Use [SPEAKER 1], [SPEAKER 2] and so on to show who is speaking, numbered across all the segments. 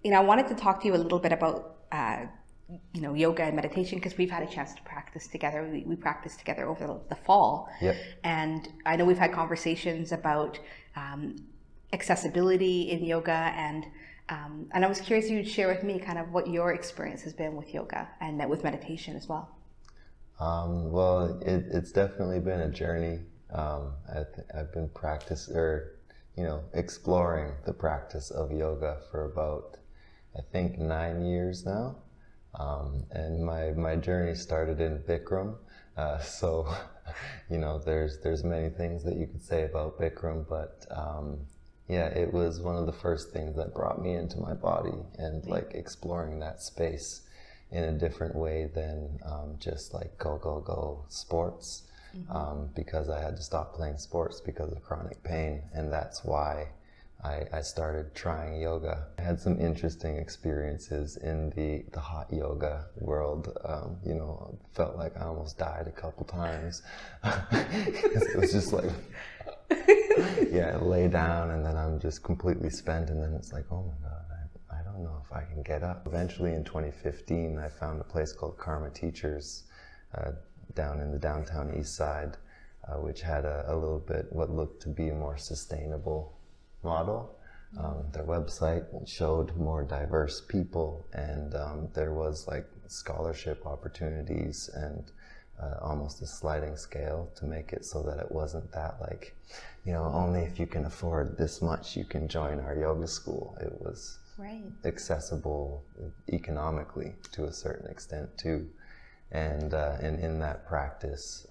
[SPEAKER 1] I wanted to talk to you a little bit about yoga and meditation, because we've had a chance to practice together. We practiced together over the fall.
[SPEAKER 2] Yep.
[SPEAKER 1] And I know we've had conversations about accessibility in yoga, and I was curious if you'd share with me kind of what your experience has been with yoga and with meditation as well.
[SPEAKER 2] Well, it's definitely been a journey. I've been exploring the practice of yoga for about, I think, 9 years now. And my journey started in Bikram. So, there's many things that you could say about Bikram, but it was one of the first things that brought me into my body, and like exploring that space in a different way than just like go sports. Because I had to stop playing sports because of chronic pain, and that's why I started trying yoga. I had some interesting experiences in the hot yoga world. Felt like I almost died a couple times. It was just like, lay down and then I'm just completely spent, and then it's like, oh my God, I don't know if I can get up. Eventually in 2015, I found a place called Karma Teachers down in the downtown east side, which had a little bit what looked to be a more sustainable model. Their website showed more diverse people, and there was like scholarship opportunities and almost a sliding scale to make it so that it wasn't that like, only if you can afford this much you can join our yoga school. It was accessible economically to a certain extent too. And in that practice,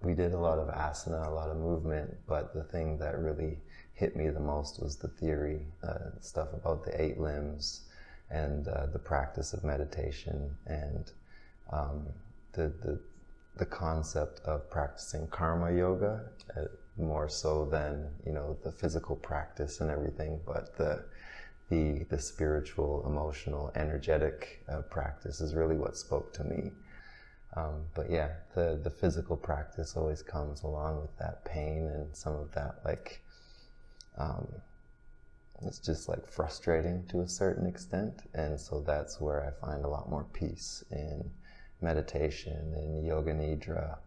[SPEAKER 2] we did a lot of asana, a lot of movement, but the thing that really hit me the most was the theory, stuff about the 8 limbs, and the practice of meditation, and the concept of practicing karma yoga, more so than the physical practice and everything, but the spiritual, emotional, energetic practice is really what spoke to me. But yeah, the physical practice always comes along with that pain and some of that, like, it's just like frustrating to a certain extent. And so that's where I find a lot more peace in meditation and yoga nidra,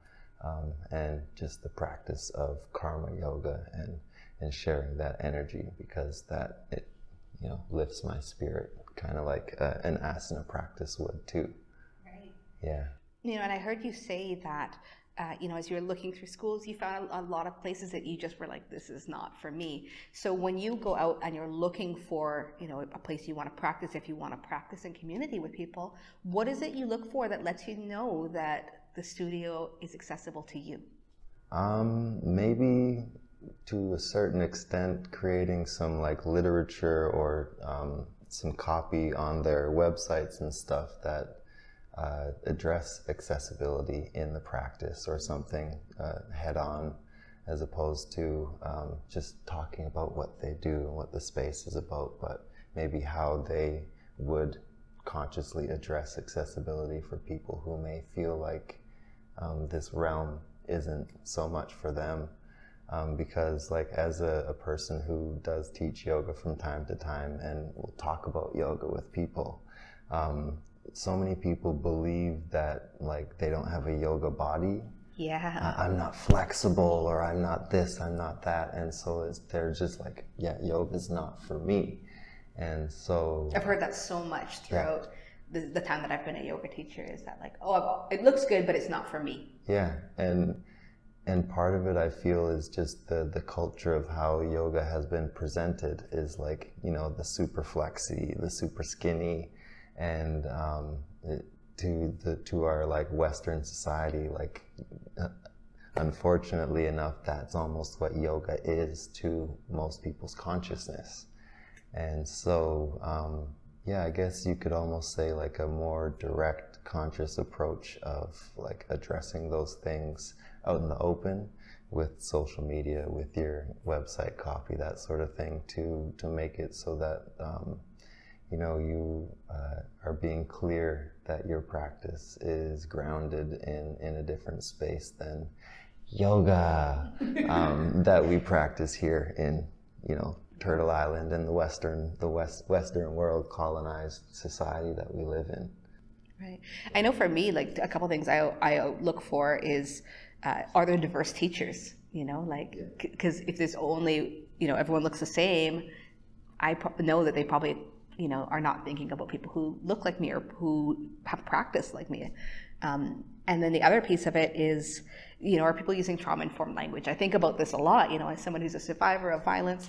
[SPEAKER 2] and just the practice of karma yoga and sharing that energy, because that it lifts my spirit, kind of like an asana practice would too.
[SPEAKER 1] Right.
[SPEAKER 2] Yeah.
[SPEAKER 1] And I heard you say that, as you were looking through schools, you found a lot of places that you just were like, this is not for me. So when you go out and you're looking for, a place you want to practice, if you want to practice in community with people, what is it you look for that lets you know that the studio is accessible to you?
[SPEAKER 2] Maybe to a certain extent, creating some like literature or some copy on their websites and stuff that address accessibility in the practice, or something head on, as opposed to just talking about what they do and what the space is about, but maybe how they would consciously address accessibility for people who may feel like this realm isn't so much for them. Because like as a person who does teach yoga from time to time and will talk about yoga with people, so many people believe that like they don't have a yoga body.
[SPEAKER 1] Yeah.
[SPEAKER 2] I'm not flexible, or I'm not this, I'm not that. And so they're just like, yoga's not for me. And so
[SPEAKER 1] I've heard that so much throughout the time that I've been a yoga teacher, is that like, it looks good, but it's not for me.
[SPEAKER 2] Yeah. And part of it, I feel, is just the culture of how yoga has been presented is like, the super flexy, the super skinny, and to our like Western society, like unfortunately enough, that's almost what yoga is to most people's consciousness. And so, I guess you could almost say like a more direct, conscious approach of like addressing those things out in the open with social media, with your website copy, that sort of thing, to make it so that you are being clear that your practice is grounded in a different space than yoga that we practice here in Turtle Island and the Western world colonized society that we live in.
[SPEAKER 1] Right. I know for me, like a couple of things I look for is, are there diverse teachers? You know, like, because if there's only, you know, everyone looks the same, I know that they probably, you know, are not thinking about people who look like me or who have practiced like me. And then the other piece of it is, you know, are people using trauma-informed language? I think about this a lot, you know, as someone who's a survivor of violence.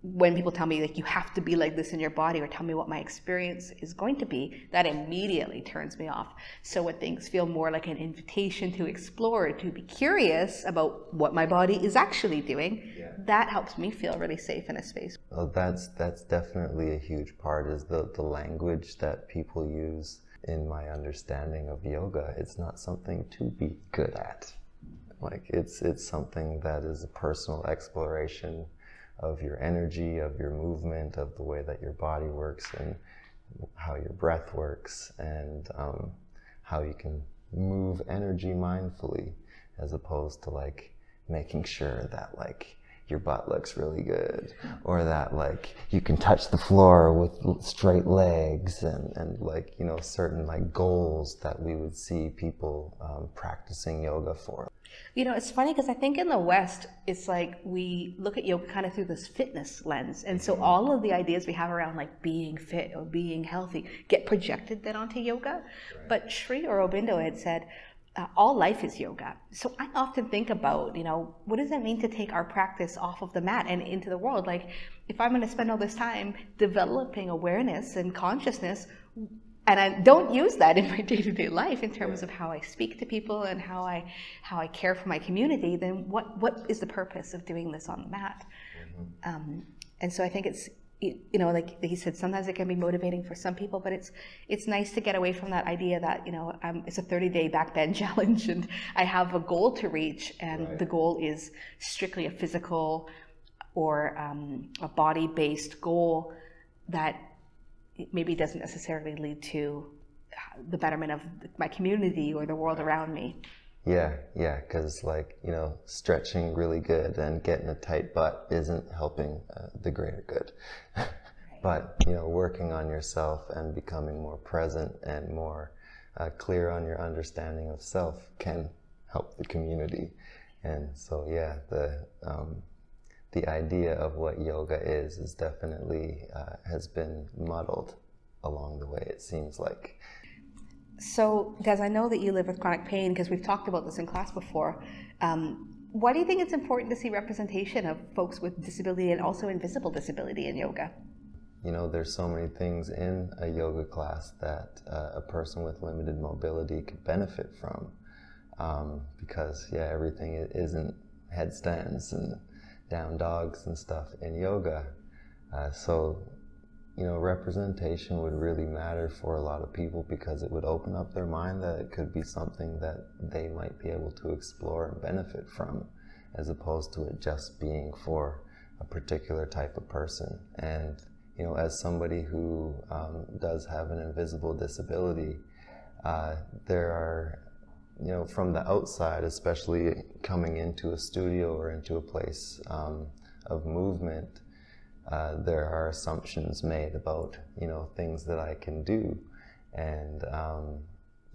[SPEAKER 1] When people tell me, like, you have to be like this in your body, or tell me what my experience is going to be, that immediately turns me off. So when things feel more like an invitation to explore, to be curious about what my body is actually doing, that helps me feel really safe in a space.
[SPEAKER 2] Well, that's definitely a huge part, is the language that people use. In my understanding of yoga, it's not something to be good at. Like, it's something that is a personal exploration of your energy, of your movement, of the way that your body works, and how your breath works, and how you can move energy mindfully, as opposed to like making sure that like your butt looks really good, or that like you can touch the floor with straight legs, and like, you know, certain like goals that we would see people practicing yoga for.
[SPEAKER 1] You know, it's funny because I think in the West, it's like we look at yoga kind of through this fitness lens. And so all of the ideas we have around like being fit or being healthy get projected then onto yoga. Right. But Sri Aurobindo had said, all life is yoga. So I often think about, you know, what does it mean to take our practice off of the mat and into the world? Like, if I'm going to spend all this time developing awareness and consciousness, and I don't use that in my day-to-day life in terms of how I speak to people and how I care for my community, then what is the purpose of doing this on the mat? And so I think it's, you know, like he said, sometimes it can be motivating for some people, but it's nice to get away from that idea that, you know, it's a 30-day back bend challenge and I have a goal to reach, and the goal is strictly a physical or a body-based goal that maybe doesn't necessarily lead to the betterment of my community or the world around me.
[SPEAKER 2] Yeah, because like, you know, stretching really good and getting a tight butt isn't helping the greater good. But, you know, working on yourself and becoming more present and more clear on your understanding of self can help the community. And so, yeah, the idea of what yoga is definitely has been muddled along the way, it seems like.
[SPEAKER 1] So, Des, I know that you live with chronic pain because we've talked about this in class before. Why do you think it's important to see representation of folks with disability and also invisible disability in yoga?
[SPEAKER 2] You know, there's so many things in a yoga class that a person with limited mobility could benefit from, because, yeah, everything isn't headstands and down dogs and stuff in yoga. So, you know, representation would really matter for a lot of people, because it would open up their mind that it could be something that they might be able to explore and benefit from, as opposed to it just being for a particular type of person. And, you know, as somebody who does have an invisible disability, there are, you know, from the outside, especially coming into a studio or into a place of movement, there are assumptions made about, you know, things that I can do. And,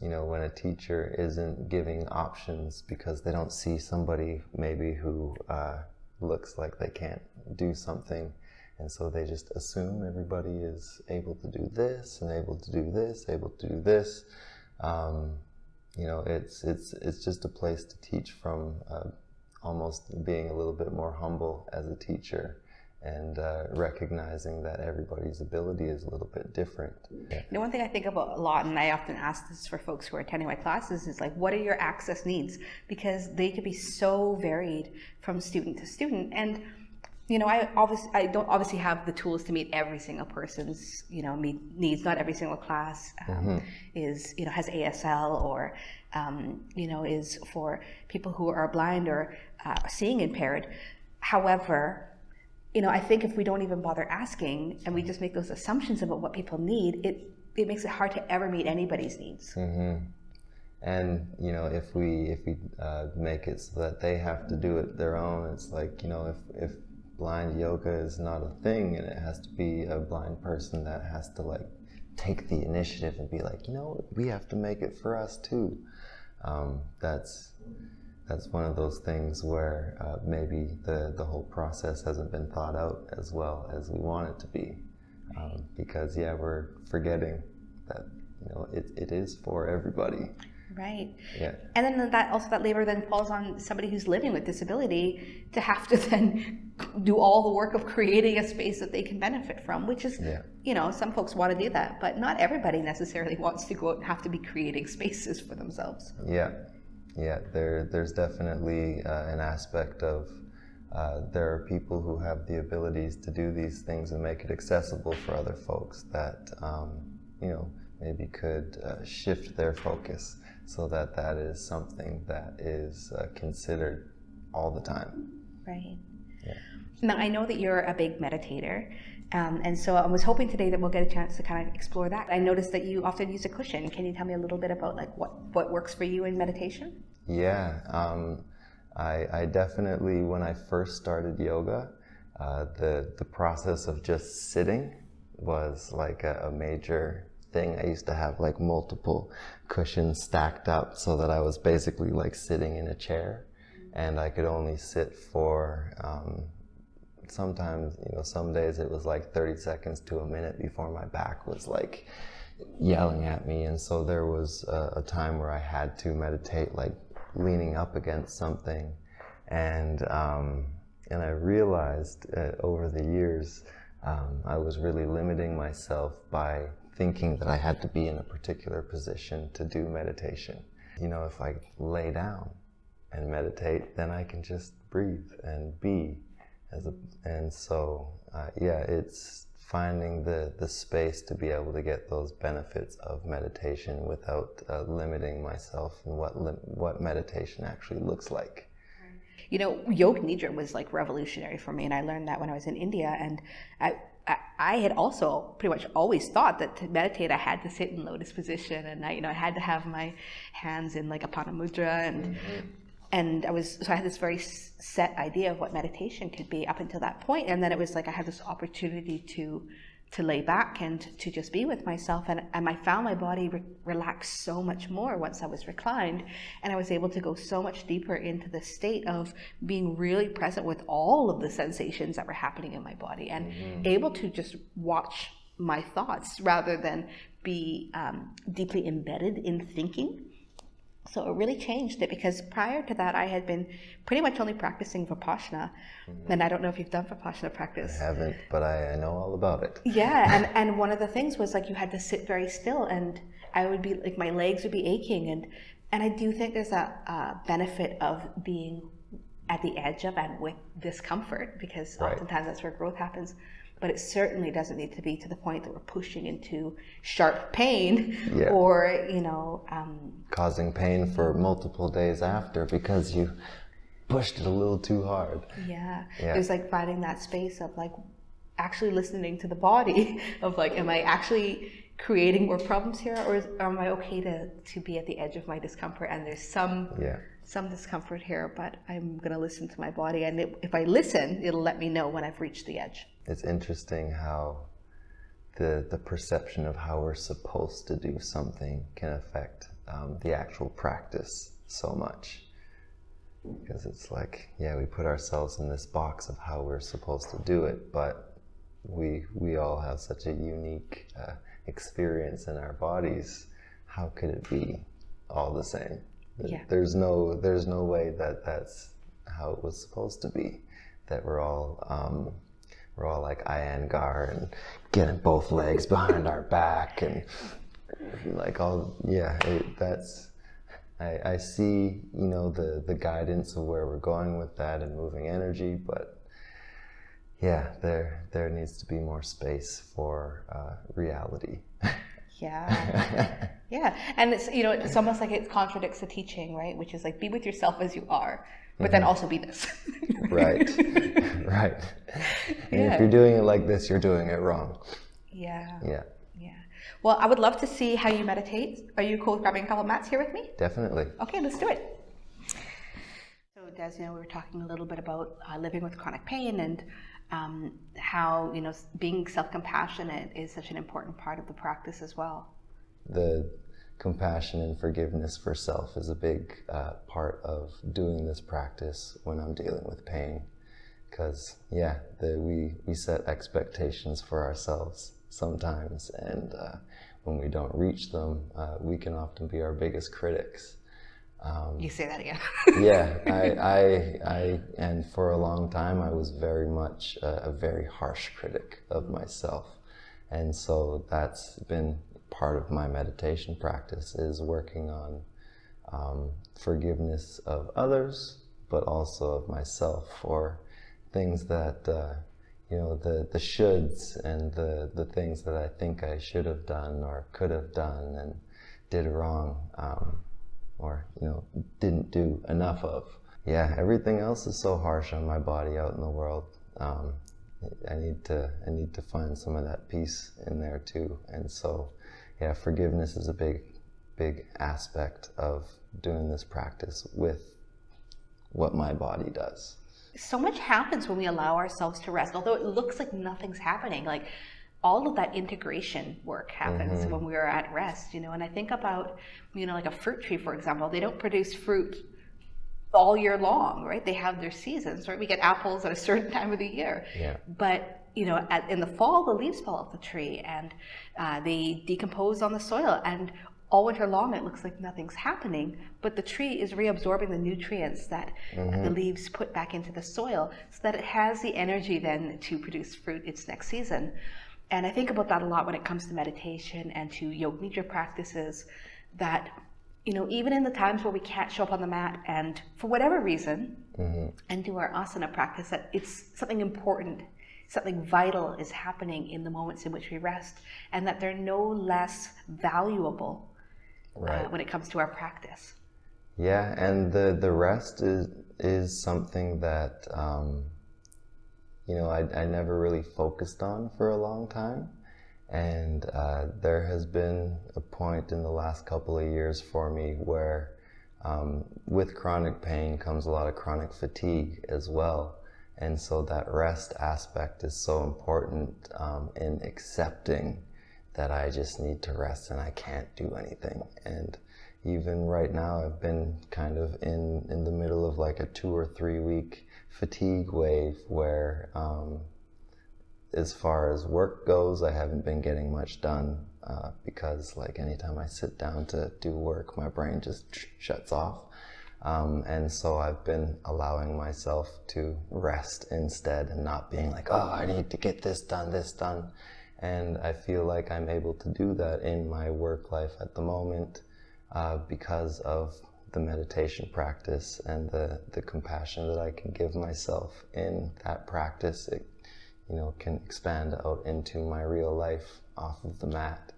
[SPEAKER 2] you know, when a teacher isn't giving options because they don't see somebody maybe who looks like they can't do something, and so they just assume everybody is able to do this and able to do this, able to do this. You know, it's just a place to teach from, almost being a little bit more humble as a teacher, and recognizing that everybody's ability is a little bit different.
[SPEAKER 1] You know, one thing I think about a lot, and I often ask this for folks who are attending my classes, is like, what are your access needs? Because they could be so varied from student to student. And, you know, I don't obviously have the tools to meet every single person's, you know, needs. Not every single class is, you know, has ASL or, you know, is for people who are blind or seeing impaired. However, you know, I think if we don't even bother asking and we just make those assumptions about what people need, it makes it hard to ever meet anybody's needs.
[SPEAKER 2] And, you know, if we make it so that they have to do it their own, it's like, you know, if blind yoga is not a thing, and it has to be a blind person that has to like take the initiative and be like, you know, we have to make it for us too. That's one of those things where maybe the whole process hasn't been thought out as well as we want it to be, because yeah, we're forgetting that, you know, it is for everybody.
[SPEAKER 1] Right.
[SPEAKER 2] Yeah.
[SPEAKER 1] And then that labor then falls on somebody who's living with disability to have to then do all the work of creating a space that they can benefit from, which is, you know, some folks want to do that, but not everybody necessarily wants to go out and have to be creating spaces for themselves.
[SPEAKER 2] Yeah. Yeah, there's definitely an aspect of there are people who have the abilities to do these things and make it accessible for other folks that, you know, maybe could shift their focus so that that is something that is considered all the time.
[SPEAKER 1] Right.
[SPEAKER 2] Yeah.
[SPEAKER 1] Now, I know that you're a big meditator, and so I was hoping today that we'll get a chance to kind of explore that. I noticed that you often use a cushion. Can you tell me a little bit about like what works for you in meditation?
[SPEAKER 2] Yeah, I definitely, when I first started yoga, the process of just sitting was like a major thing. I used to have like multiple cushions stacked up so that I was basically like sitting in a chair, and I could only sit for sometimes, you know, some days it was like 30 seconds to a minute before my back was like yelling at me. And so there was a time where I had to meditate like leaning up against something, and I realized over the years I was really limiting myself by thinking that I had to be in a particular position to do meditation. You know, if I lay down and meditate, then I can just breathe and be. And so, yeah, it's finding the space to be able to get those benefits of meditation without limiting myself and what meditation actually looks like.
[SPEAKER 1] You know, Yoga Nidra was like revolutionary for me, and I learned that when I was in India, and I had also pretty much always thought that to meditate I had to sit in lotus position, and I had to have my hands in like Apana Mudra, and I had this very set idea of what meditation could be up until that point, and then it was like I had this opportunity to lay back and to just be with myself, and I found my body relax so much more once I was reclined, and I was able to go so much deeper into the state of being really present with all of the sensations that were happening in my body, and able to just watch my thoughts rather than be deeply embedded in thinking. So it really changed it, because prior to that I had been pretty much only practicing Vipassana, and I don't know if you've done Vipassana practice.
[SPEAKER 2] I haven't, but I know all about it.
[SPEAKER 1] Yeah, and one of the things was like you had to sit very still, and I would be like, my legs would be aching, and I do think there's a benefit of being at the edge of and with discomfort, because oftentimes that's where growth happens. But it certainly doesn't need to be to the point that we're pushing into sharp pain, or, you know...
[SPEAKER 2] causing pain for multiple days after because you pushed it a little too hard.
[SPEAKER 1] Yeah. It was like finding that space of like actually listening to the body, of like, am I actually creating more problems here, or am I okay to be at the edge of my discomfort, and there's some discomfort here, but I'm going to listen to my body, and if I listen, it'll let me know when I've reached the edge.
[SPEAKER 2] It's interesting how the perception of how we're supposed to do something can affect the actual practice so much. Because it's like, we put ourselves in this box of how we're supposed to do it, but we all have such a unique experience in our bodies. How could it be all the same? There's no way that that's how it was supposed to be. That we're all like Iyengar and getting both legs behind our back and like all, I see, you know, the guidance of where we're going with that and moving energy, but there needs to be more space for reality.
[SPEAKER 1] And it's, you know, it's almost like it contradicts the teaching, right? Which is like, be with yourself as you are, but then also be this.
[SPEAKER 2] Right. And if you're doing it like this, you're doing it wrong. Yeah.
[SPEAKER 1] Well, I would love to see how you meditate. Are you cool with grabbing a couple of mats here with me?
[SPEAKER 2] Definitely.
[SPEAKER 1] Okay, let's do it. So Des, we were talking a little bit about living with chronic pain and how, being self-compassionate is such an important part of the practice as well.
[SPEAKER 2] The compassion and forgiveness for self is a big part of doing this practice when I'm dealing with pain. Because, we set expectations for ourselves sometimes, and when we don't reach them, we can often be our biggest critics.
[SPEAKER 1] You say that again.
[SPEAKER 2] I and for a long time I was very much a very harsh critic of myself, and so that's been part of my meditation practice, is working on forgiveness of others, but also of myself for things that the shoulds and the things that I think I should have done or could have done and did wrong, or didn't do enough of. Everything else is so harsh on my body out in the world. I need to find some of that peace in there too. And so forgiveness is a big aspect of doing this practice with what my body does.
[SPEAKER 1] So much happens when we allow ourselves to rest, although it looks like nothing's happening. Like, all of that integration work happens when we are at rest, and I think about, like a fruit tree, for example. They don't produce fruit all year long, right? They have their seasons, right? We get apples at a certain time of the year. But, in the fall, the leaves fall off the tree and they decompose on the soil, and all winter long it looks like nothing's happening, but the tree is reabsorbing the nutrients that the leaves put back into the soil, so that it has the energy then to produce fruit its next season. And I think about that a lot when it comes to meditation and to yoga nidra practices, that, even in the times where we can't show up on the mat and for whatever reason, and do our asana practice, that it's something important, something vital is happening in the moments in which we rest, and that they're no less valuable when it comes to our practice.
[SPEAKER 2] And the rest is something that I never really focused on for a long time, and there has been a point in the last couple of years for me where with chronic pain comes a lot of chronic fatigue as well, and so that rest aspect is so important in accepting that I just need to rest and I can't do anything. And even right now I've been kind of in the middle of like a 2 or 3 week fatigue wave where as far as work goes, I haven't been getting much done because like anytime I sit down to do work, my brain just shuts off. And so I've been allowing myself to rest instead and not being like, oh, I need to get this done. And I feel like I'm able to do that in my work life at the moment because of the meditation practice and the compassion that I can give myself in that practice. It, can expand out into my real life off of the mat.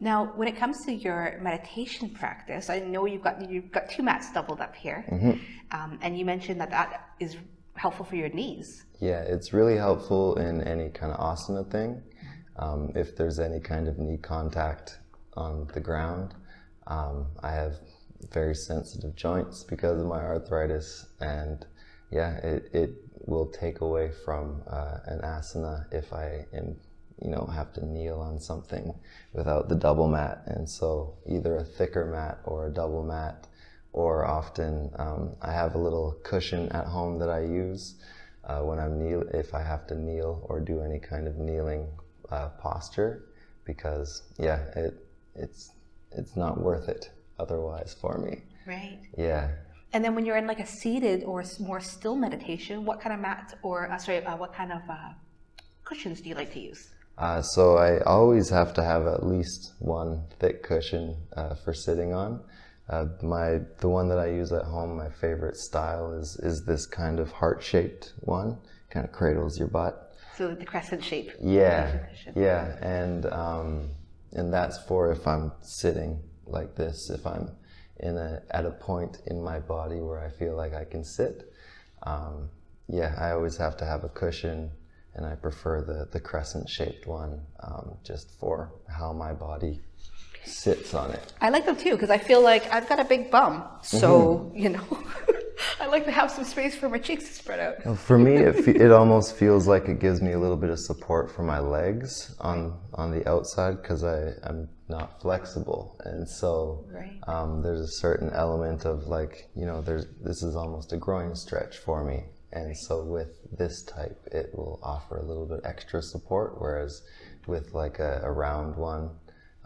[SPEAKER 1] Now, when it comes to your meditation practice, I know you've got 2 mats doubled up here, and you mentioned that is helpful for your knees.
[SPEAKER 2] It's really helpful in any kind of asana thing. If there's any kind of knee contact on the ground, I have very sensitive joints because of my arthritis, and it will take away from an asana if I am have to kneel on something without the double mat. And so either a thicker mat or a double mat, or often I have a little cushion at home that I use when I'm if I have to kneel or do any kind of kneeling posture, because it's not worth it otherwise for me.
[SPEAKER 1] Right.
[SPEAKER 2] And
[SPEAKER 1] then when you're in like a seated or more still meditation, what kind of mat or what kind of cushions do you like to use?
[SPEAKER 2] So I always have to have at least one thick cushion for sitting on. The one that I use at home, my favorite style is this kind of heart-shaped one. Kind of cradles your butt.
[SPEAKER 1] So the crescent shape.
[SPEAKER 2] And that's for if I'm sitting like this, if I'm at a point in my body where I feel like I can sit. I always have to have a cushion, and I prefer the crescent-shaped one just for how my body sits on it.
[SPEAKER 1] I like them too, because I feel like I've got a big bum, so I like to have some space for my cheeks to spread out.
[SPEAKER 2] Well, for me, it almost feels like it gives me a little bit of support for my legs on the outside because I'm not flexible, and so there's a certain element of like, you know, this is almost a groin stretch for me, and so with this type, it will offer a little bit extra support, whereas with like a round one,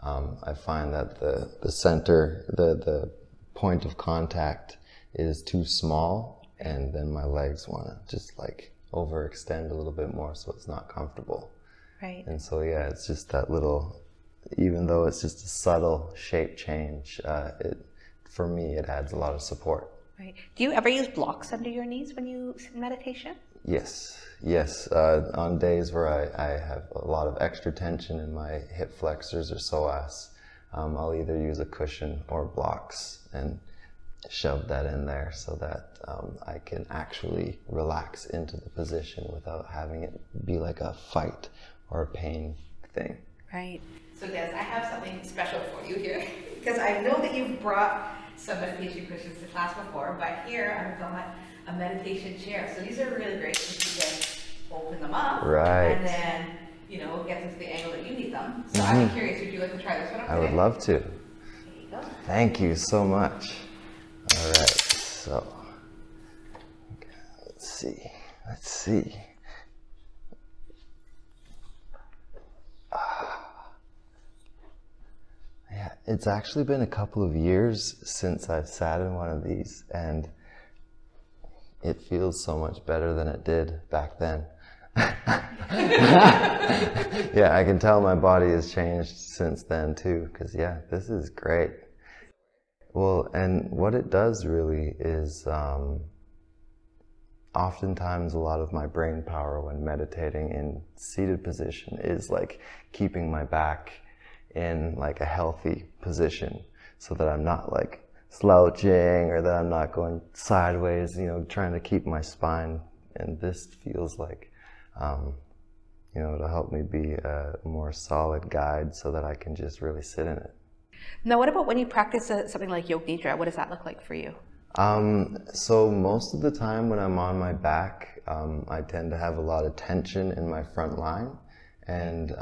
[SPEAKER 2] I find that the center, the point of contact is too small, and then my legs want to just like overextend a little bit more, so it's not comfortable.
[SPEAKER 1] Right.
[SPEAKER 2] And so yeah, it's just that little, even though it's just a subtle shape change, for me it adds a lot of support.
[SPEAKER 1] Right. Do you ever use blocks under your knees when you sit in meditation?
[SPEAKER 2] Yes. On days where I have a lot of extra tension in my hip flexors or psoas, I'll either use a cushion or blocks and shove that in there so that I can actually relax into the position without having it be like a fight or a pain thing.
[SPEAKER 1] Right. So Des, I have something special for you here because I know that you've brought some meditation cushions to class before, but here I've got a meditation chair. So these are really great because you can open them up, and then, you know, get them to the angle that you need them. So I'm curious, would you like to try this one up today?
[SPEAKER 2] I would love to.
[SPEAKER 1] There you go.
[SPEAKER 2] Thank you so much. All right, so let's see. Yeah, it's actually been a couple of years since I've sat in one of these, and it feels so much better than it did back then. Yeah, I can tell my body has changed since then too, because yeah, this is great. Well, and what it does really is oftentimes a lot of my brain power when meditating in seated position is like keeping my back in like a healthy position so that I'm not like slouching or that I'm not going sideways, you know, trying to keep my spine. And this feels like, you know, it'll help me be a more solid guide so that I can just really sit in it.
[SPEAKER 1] Now, what about when you practice something like Yoga Nidra? What does that look like for you?
[SPEAKER 2] So most of the time when I'm on my back, I tend to have a lot of tension in my front line. And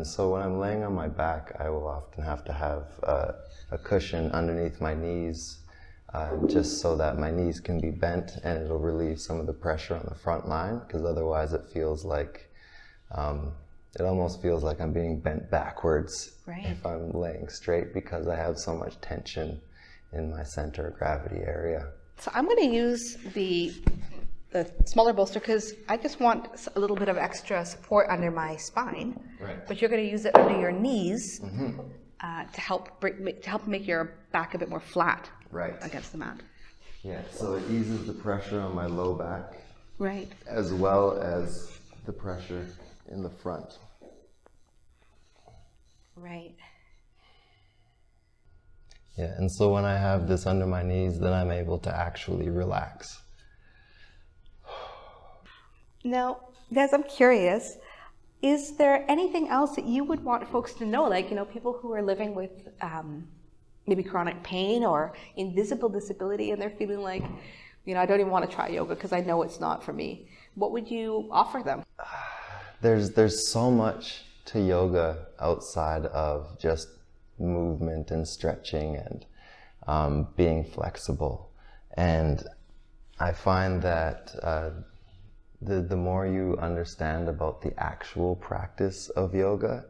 [SPEAKER 2] so when I'm laying on my back, I will often have to have a cushion underneath my knees, just so that my knees can be bent and it'll relieve some of the pressure on the front line, because otherwise it feels like, it almost feels like I'm being bent backwards if I'm laying straight, because I have so much tension in my center of gravity area.
[SPEAKER 1] So I'm going to use the smaller bolster because I just want a little bit of extra support under my spine.
[SPEAKER 2] Right.
[SPEAKER 1] But you're going to use it under your knees to help make your back a bit more flat against the mat.
[SPEAKER 2] Yeah, so it eases the pressure on my low back.
[SPEAKER 1] Right.
[SPEAKER 2] As well as the pressure in the front.
[SPEAKER 1] Right.
[SPEAKER 2] Yeah, and so when I have this under my knees, then I'm able to actually relax.
[SPEAKER 1] Now, Des, I'm curious, is there anything else that you would want folks to know? Like, you know, people who are living with maybe chronic pain or invisible disability, and they're feeling like, you know, I don't even want to try yoga because I know it's not for me. What would you offer them?
[SPEAKER 2] There's so much to yoga outside of just movement and stretching and being flexible. And I find that the more you understand about the actual practice of yoga,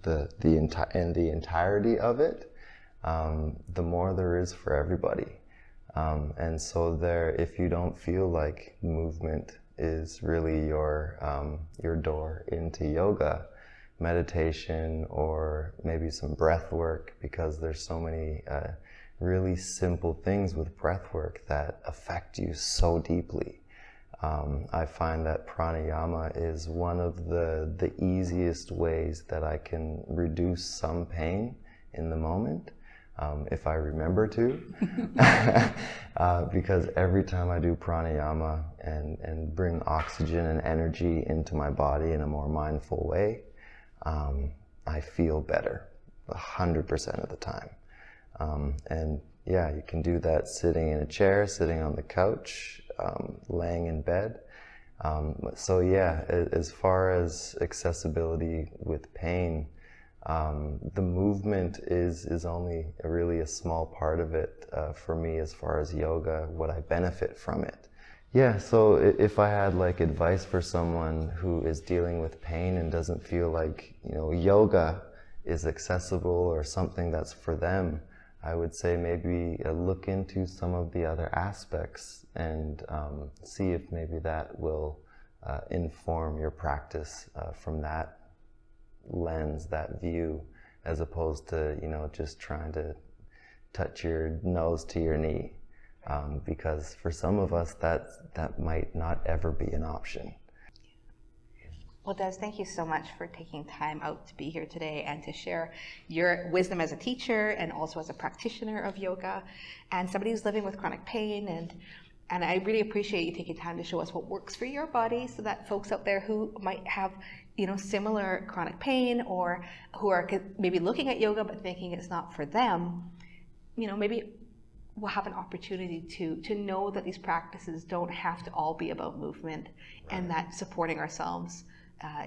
[SPEAKER 2] the entirety of it, the more there is for everybody. And so if you don't feel like movement is really your door into yoga, meditation, or maybe some breath work, because there's so many really simple things with breath work that affect you so deeply. I find that pranayama is one of the easiest ways that I can reduce some pain in the moment, if I remember to, because every time I do pranayama and bring oxygen and energy into my body in a more mindful way, I feel better 100% of the time. And yeah, you can do that sitting in a chair, sitting on the couch, laying in bed. So yeah, as far as accessibility with pain, the movement is only really a small part of it for me as far as yoga, what I benefit from it. Yeah, so if I had like advice for someone who is dealing with pain and doesn't feel like, yoga is accessible or something that's for them, I would say maybe look into some of the other aspects and see if maybe that will inform your practice from that lens, that view, as opposed to, just trying to touch your nose to your knee. Because for some of us, that might not ever be an option.
[SPEAKER 1] Well, Des, thank you so much for taking time out to be here today and to share your wisdom as a teacher and also as a practitioner of yoga and somebody who's living with chronic pain. And I really appreciate you taking time to show us what works for your body so that folks out there who might have, similar chronic pain or who are maybe looking at yoga but thinking it's not for them, maybe we'll have an opportunity to know that these practices don't have to all be about movement, and that supporting ourselves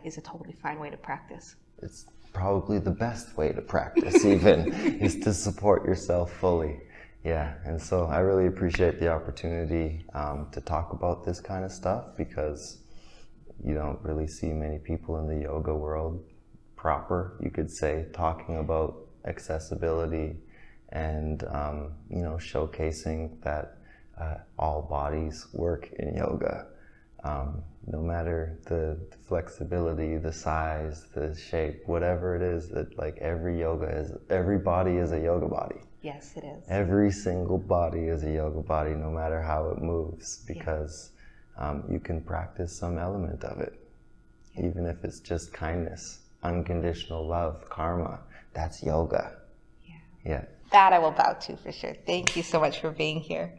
[SPEAKER 1] is a totally fine way to practice.
[SPEAKER 2] It's probably the best way to practice even, is to support yourself fully. Yeah, and so I really appreciate the opportunity to talk about this kind of stuff, because you don't really see many people in the yoga world proper, you could say, talking about accessibility and showcasing that all bodies work in yoga. No matter the flexibility, the size, the shape, whatever it is, that like every body is a yoga body.
[SPEAKER 1] Yes, it is.
[SPEAKER 2] Every single body is a yoga body, no matter how it moves, because you can practice some element of it, even if it's just kindness, unconditional love, karma. That's yoga. Yeah.
[SPEAKER 1] That I will bow to for sure. Thank you so much for being here.